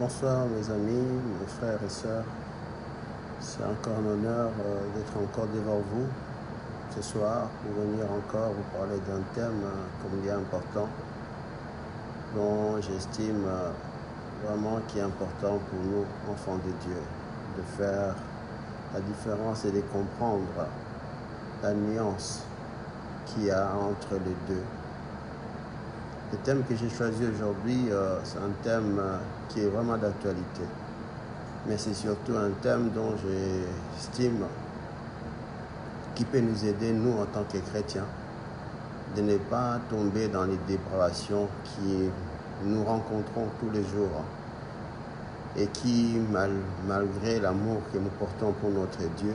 Bonsoir mes amis, mes frères et sœurs. C'est encore un honneur d'être encore devant vous ce soir pour venir encore vous parler d'un thème combien important dont j'estime vraiment qui est important pour nous, enfants de Dieu, de faire la différence et de comprendre la nuance qu'il y a entre les deux. Le thème que j'ai choisi aujourd'hui, c'est un thème qui est vraiment d'actualité. Mais c'est surtout un thème dont j'estime qui peut nous aider, nous, en tant que chrétiens, de ne pas tomber dans les dépravations qui nous rencontrons tous les jours et qui, malgré l'amour que nous portons pour notre Dieu,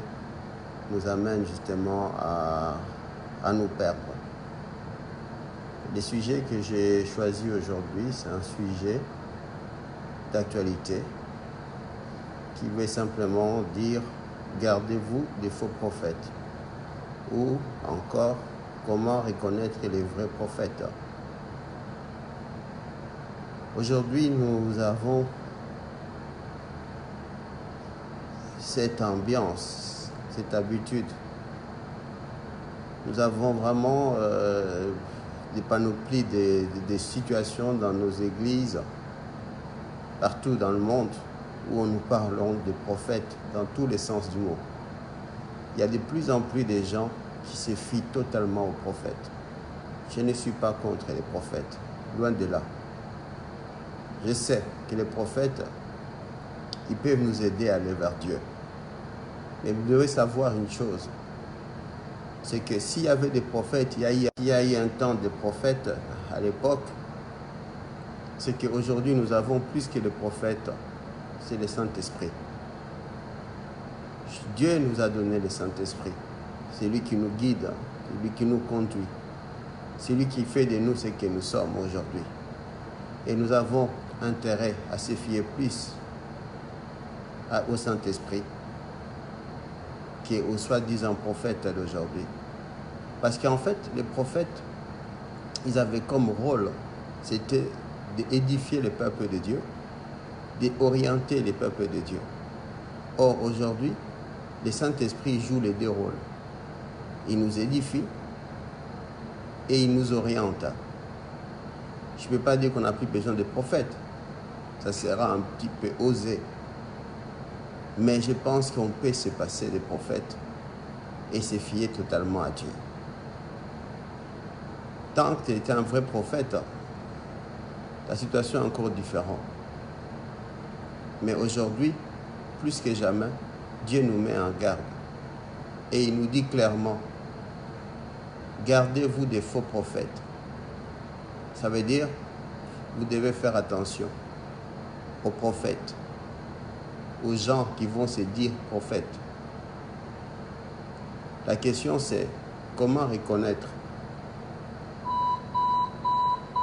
nous amène justement à nous perdre. Le sujet que j'ai choisi aujourd'hui, c'est un sujet d'actualité qui veut simplement dire « Gardez-vous des faux prophètes » ou encore « Comment reconnaître les vrais prophètes ». Aujourd'hui, nous avons cette ambiance, cette habitude. Nous avons vraiment des panoplies des situations dans nos églises, partout dans le monde, où nous parlons de prophètes dans tous les sens du mot. Il y a de plus en plus de gens qui se fient totalement aux prophètes. Je ne suis pas contre les prophètes, loin de là. Je sais que les prophètes, ils peuvent nous aider à aller vers Dieu. Mais vous devez savoir une chose, c'est que s'il y avait des prophètes, il y a eu un temps de prophètes à l'époque, c'est qu'aujourd'hui nous avons plus que les prophètes, c'est le Saint-Esprit. Dieu nous a donné le Saint-Esprit. C'est lui qui nous guide, c'est lui qui nous conduit. C'est lui qui fait de nous ce que nous sommes aujourd'hui. Et nous avons intérêt à se fier plus au Saint-Esprit qu'aux soi-disant prophètes d'aujourd'hui. Parce qu'en fait, les prophètes, ils avaient comme rôle, c'était d'édifier le peuple de Dieu, d'orienter le peuple de Dieu. Or, aujourd'hui, le Saint-Esprit joue les deux rôles. Il nous édifie et il nous oriente. Je ne peux pas dire qu'on n'a plus besoin de prophètes. Ça sera un petit peu osé. Mais je pense qu'on peut se passer des prophètes et se fier totalement à Dieu. Tant que tu étais un vrai prophète, la situation est encore différente. Mais aujourd'hui, plus que jamais, Dieu nous met en garde. Et il nous dit clairement, gardez-vous des faux prophètes. Ça veut dire, vous devez faire attention aux prophètes, aux gens qui vont se dire prophètes. La question c'est, comment reconnaître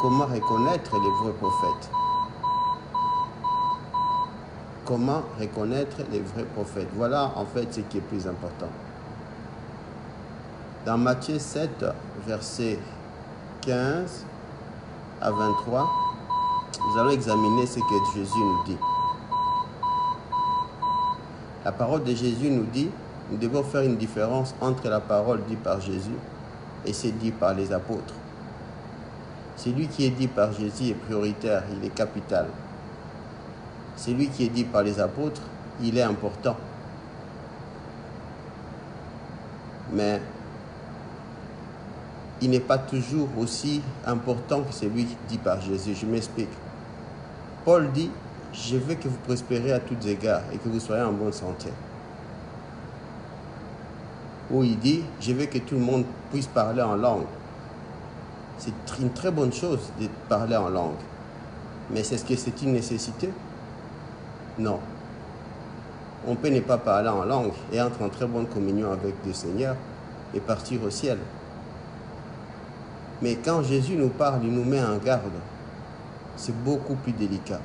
les vrais prophètes? Comment reconnaître les vrais prophètes? Voilà en fait ce qui est plus important. Dans Matthieu 7, versets 15 à 23, nous allons examiner ce que Jésus nous dit. La parole de Jésus nous dit, nous devons faire une différence entre la parole dite par Jésus et celle dite par les apôtres. Celui qui est dit par Jésus est prioritaire, il est capital. Celui qui est dit par les apôtres, il est important. Mais il n'est pas toujours aussi important que celui dit par Jésus. Je m'explique. Paul dit, je veux que vous prospérez à tous égards et que vous soyez en bonne santé. Ou il dit, je veux que tout le monde puisse parler en langue. C'est une très bonne chose de parler en langue. Mais est-ce que c'est une nécessité? Non. On peut ne pas parler en langue et entrer en très bonne communion avec le Seigneur et partir au ciel. Mais quand Jésus nous parle, il nous met en garde. C'est beaucoup plus délicat.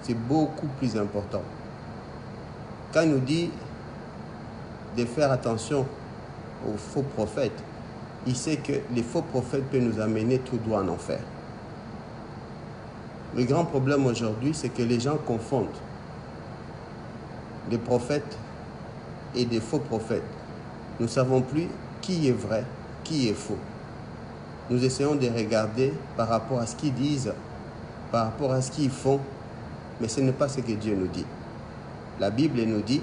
C'est beaucoup plus important. Quand il nous dit de faire attention aux faux prophètes, il sait que les faux prophètes peuvent nous amener tout droit en enfer. Le grand problème aujourd'hui, c'est que les gens confondent des prophètes et des faux prophètes. Nous ne savons plus qui est vrai, qui est faux. Nous essayons de regarder par rapport à ce qu'ils disent, par rapport à ce qu'ils font, mais ce n'est pas ce que Dieu nous dit. La Bible nous dit,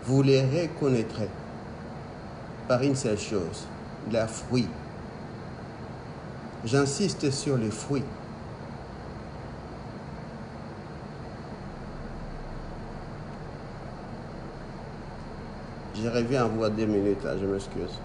vous les reconnaîtrez par une seule chose, les fruits. J'insiste sur les fruits. Je reviens à vous à 2 minutes, là, je m'excuse.